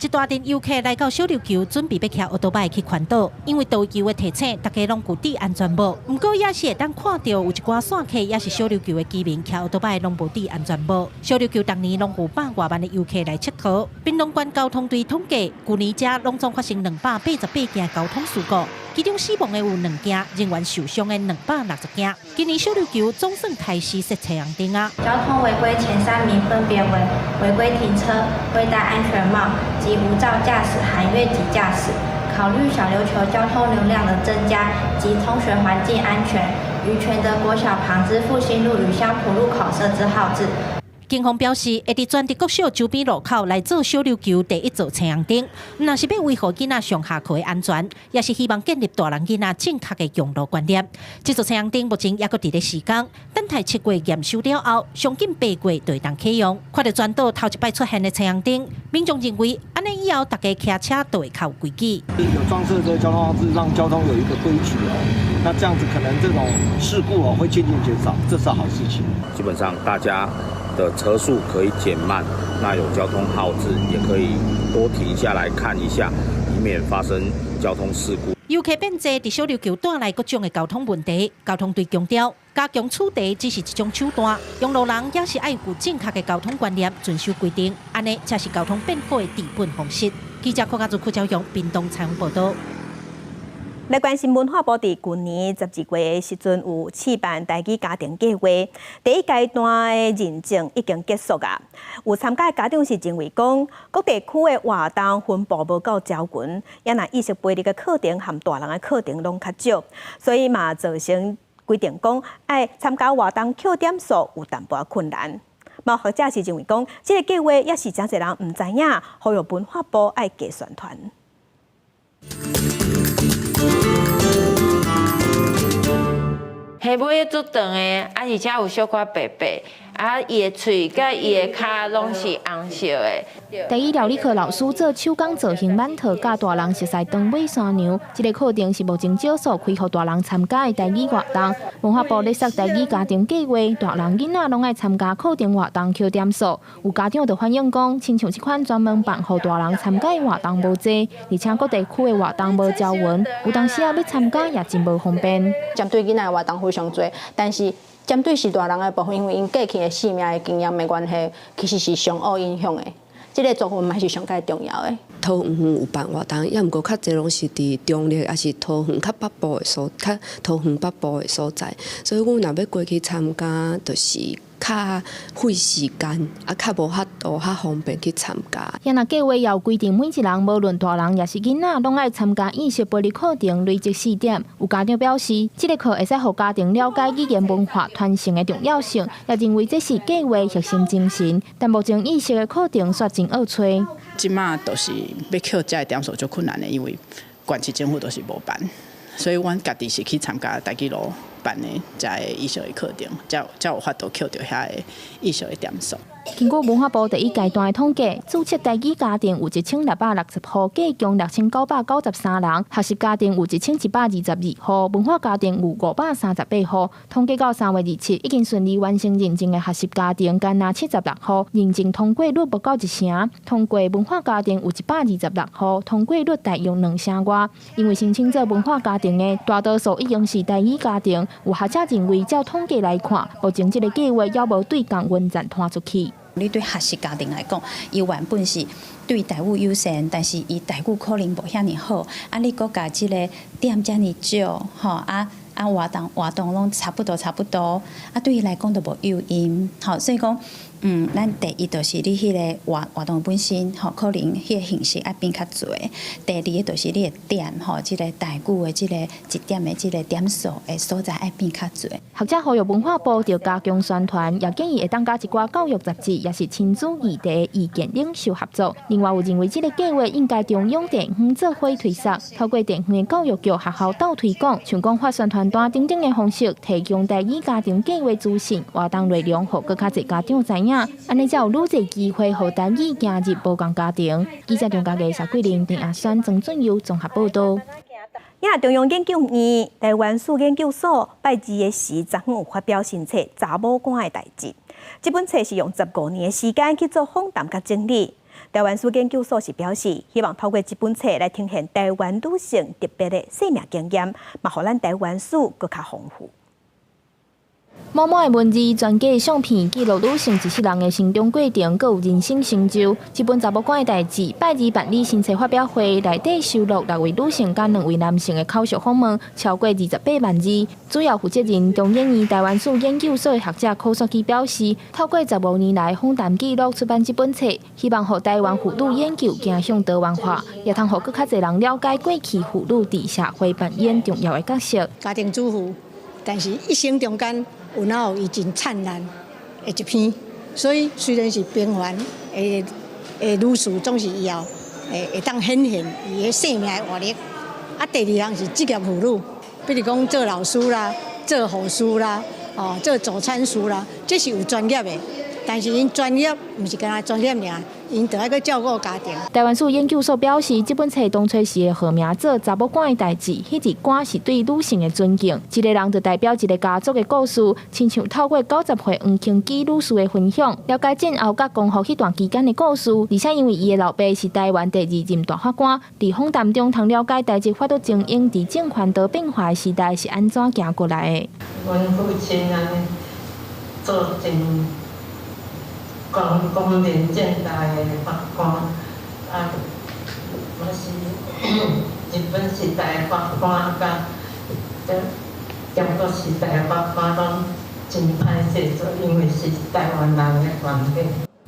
一大群游客来到小琉球，准备要骑奥多拜去环岛，因为导游的提醒，大家拢有戴安全帽。不过也是会当看到有一寡散客，也是小琉球的居民骑奥多拜拢无戴安全帽。小琉球逐年拢有100多万的游客来佚佗。屏东县交通队统计，去年遮拢总发生288件交通事故，其中死亡的有2件，人员受伤的260件。今年小琉球总算开始设彩红灯啊！交通违规前3名分别为违规停车、未戴安全帽及无照驾驶含越级驾驶。考虑小琉球交通流量的增加及通学环境安全，于全德国小旁之复兴路与香埔路口设置号志。警方表示，会伫全德国小周边路口来做小琉球第1座彩红灯，若是要维护囡仔上下课的安全，也是希望建立大人囡仔正确的用路观念。这座彩红灯目前也搁伫咧施工，等待7月验收了后，上近8月就会当启用。看到全岛头一摆出现的彩红灯，民众认为安尼以后大家骑车都会较有规矩。有装设这个交通号志，让交通有一个规矩哦，那这样子可能这种事故会渐渐减少，这是好事情。基本上大家的车速可以减慢，那有交通号志也可以多停下来看一下，以免发生交通事故。游客变多，伫小琉球带来各种的交通问题。交通队强调，加强处罚只是一种手段，用路人也是爱有正确的交通观念，遵守规定，安尼才是交通变好的治本方式。记者柯家族柯昭雄屏东采访报道。来关心文化部伫去年12月的时阵有试办台语家庭计划，第一阶段的认证已经结束啊。有参加的家长是认为讲，各地区的活动分布无够焦群，也若意识培育的课程和大人的课程拢较少，所以嘛造成规定讲爱参加活动扣点数有淡薄困难。嘛学者是认为讲，这个计划也是真侪人唔知影，呼吁文化部爱加宣传。下尾足长的，而且有小可白白，伊的喙甲伊的骹拢是红色的。台语料理课老师做手工造型馒头，教大人熟悉长尾山羊。这个课程是目前少数开予大人参加的台语活动。文化部咧设台语家庭计划，大人囡仔拢爱参加课程活动扣点数。有家长就反映讲，亲像这款专门办予大人参加的活动无济，而且各地区的活动无招文，有当时要参加也真无方便。针对囡仔的活动非常多，但是针对是大人的部分，因为因过去的生命的经验的关系，其实是上恶影响的。这个作文嘛是上介重要的。桃园有办活动，也毋过较侪拢是伫中立，也是桃园较北部的所在，所以阮若要过去参加，就是较费时间，较无法度，较方便去参加。也若计划要规定，每一人无论大人也是囡仔，拢爱参加意识培育课程，累积4点。有家长表示，这个课会使互家庭了解语言文化传承的重要性，也认为这是计划核心精神。但目前意识的课程却真好找。即马都是要扣这个点数就困难的，因为县市政府都是无办，所以阮家己是去参加台语路办的这个意识的课程，才有法度扣到遐个意识的点数。经过文化部第一阶段的统计，注册台语家庭有1660户，计共6993人；学习家庭有1122户，文化家庭有538户。统计到3月27，已经顺利完成认证的学习家庭，干那76户，认证通过率不到1成；通过文化家庭有126户，通过率大约2成外。因为申请做文化家庭的大多数已经是台语家庭，有学者认为，照统计来看，目前这个计划还无对共运站拖出去。你对学习家庭来讲，伊原本是对台语优先，但是伊台语可能无遐尼好，你搁甲即个点遮尼少，活动拢差不多，对伊来讲都无诱因，所以讲。咱第一就是你迄个活动本身，可能迄个形式爱变较侪。第二个就是你的点，即个台语的即个一点的即个点数的所在爱变较侪。学者呼吁文化部要加强宣传，也建议会当甲一寡教育杂志，也是亲子议题意见领袖合作。另外，有认为这个计划应该中央电园做伙推测，透过电园的教育局学校斗推广，像讲发宣传单等等的方式，提供台语家庭计划资讯、活动内容，互更较侪家长知影。安尼才有愈侪机会，互台语行入无共家庭。记者中嘉义邵桂玲、丁亚轩、曾俊佑综合报道。中央研究院台湾史研究所拜2的时，昨昏有发表新册《查某官的代志》。这本册是用15年的时间去做访谈甲整理。台湾史研究所是表示，希望透过这本册来呈现台湾女性特别的生命经验，嘛，互咱台湾史更较丰富。满满的文字、传记、相片，记录女性一世人的成长过程，佮有人生成就。这本《查某官的代志》拜2办理新册发表会，内底收录6位女性甲2位男性的口述访问，超过28万字。主要负责人中研院台湾史研究所的学者柯淑琪表示，透过15年来访谈记录出版这本册，希望让台湾妇女研究走向多元化，也通让更较侪人了解过去妇女伫社会扮演重要的角色。家庭主妇，但是一生中间。有哪有伊真灿烂的一篇，所以虽然是平凡的女士，总是以后会当显现伊的生命的活力。第二项是职业妇女，比如讲做老师啦、做护士啦、做助产师啦，这是有专业的。但是因专业毋是干那专业尔，因着爱去照顾家庭。台湾史研究所表示，这本册当初是个号名做查某官的代志，迄字官是对女性的尊敬。一个人就代表一个家族的故事，亲像透过90岁黄庆基女士的分享，了解战后甲光复迄段期间的故事，而且因为伊的老爸是台湾第2任大法官，伫访谈中通了解台籍法律精英伫政权倒变化的时代是安怎行过来的。阮父亲安尼做真公平正大的法官，我是日本时代的法官，甲中国时代的法官拢真歹势做，因为是台湾人的关系。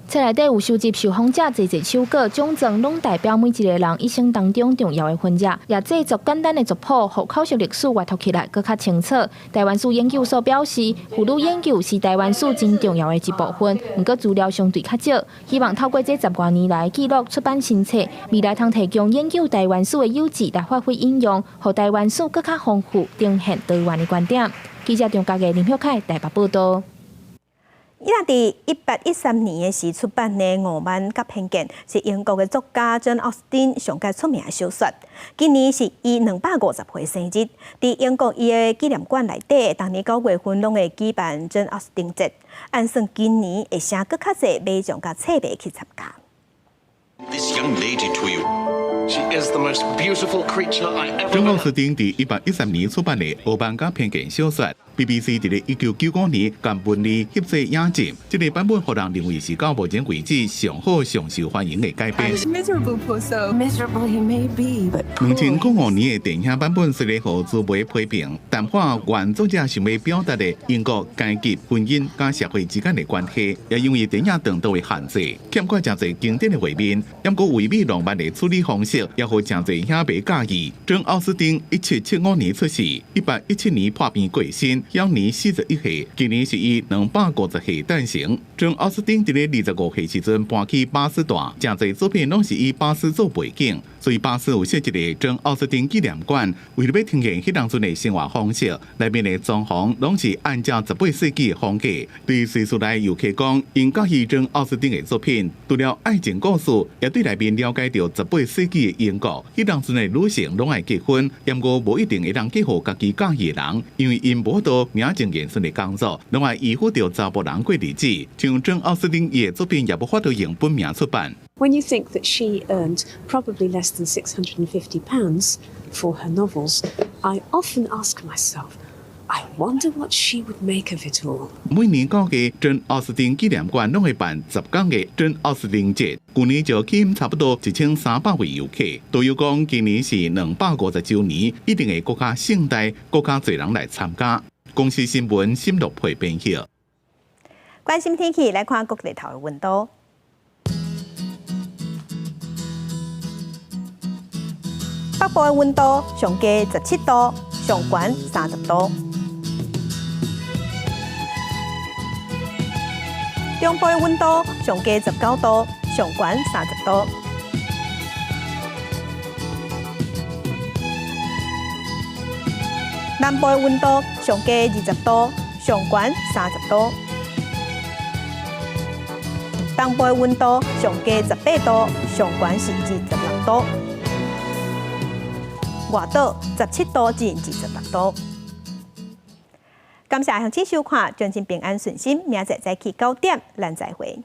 册内底有收集受访者侪手稿，奖状拢代表每一个人一生当中重要的分野，也制作简单的族谱，互考述历史阅读起来更较清楚。台湾史研究所表示，妇女研究是台湾史真重要的一部分，不过资料相对较少，希望透过这10多年来记录出版新册，未来通提供研究台湾史的优质来发挥应用，互台湾史更较丰富，呈现多元的观点。记者张家嘅林晓凯台北报道。伊拉伫1813年时出版的《傲慢甲偏见》是英国的作家 Jane Austen 上界出名的小说。今年是伊250岁生日，伫英国伊的纪念馆内底，当年9月份拢会举办 Jane Austen 节。按算今年会请更较侪买奖甲册迷去参加。This young lady to you. She is the most beautiful creature I ever. 张奥斯汀伫1813年出版的《傲慢甲偏见》小说。BBC 伫咧1995年甲文理合作引进，这个版本互人认为是到目前为止上好、上受欢迎的改编。Miserable, poor soul. Miserable he may be, but 2005年的电影版本虽然互资媒批评，但话原作者想要表达的英国阶级、婚姻甲社会之间的关系，也因为电影长度的限制，欠缺真侪经典的画面，也过唯美浪漫的处理方式，也互真侪影迷介意。张奥斯汀1775年出世，1817年破病过身。享年41岁，今年是伊250岁诞生。张奥斯汀伫咧25岁时阵搬去巴斯大，真侪作品拢是以巴斯做背景，所以巴斯有设一个张奥斯汀纪念馆，为了要呈现迄当阵的生活方式，内面的装潢拢是按照18世纪的风格。对叙述内游客讲，因介意张奥斯汀的作品，除了爱情故事，也对内面了解到18世纪的英国，迄当阵的女性拢爱结婚，不过无一定会当嫁予家己介意的人，因为因无多名正言顺的工作，拢爱依附着查甫人过日子。像张奥斯汀伊的作品也无法度用本名出版。When you think that she earned probably less than £650 for her novels, I often ask myself, I wonder what she would make of it all. 每年9月，珍奥斯汀纪念馆拢会办10天的珍奥斯汀节，去年就吸引差不多1300位游客。都有讲今年是250周年，一定会更加盛大、更加侪人来参加。公司新闻沈录配编写。关心天气，来看各地头的温度。北部的温度上低17度，上悬30度；中部的温度上低19度，上悬30度；南部的温度上低20度，上悬30度；东部的温度上低18度，上悬是26度。外岛17度至26度。感谢向次收看，祝您平安顺心，明仔再起9点，咱再会。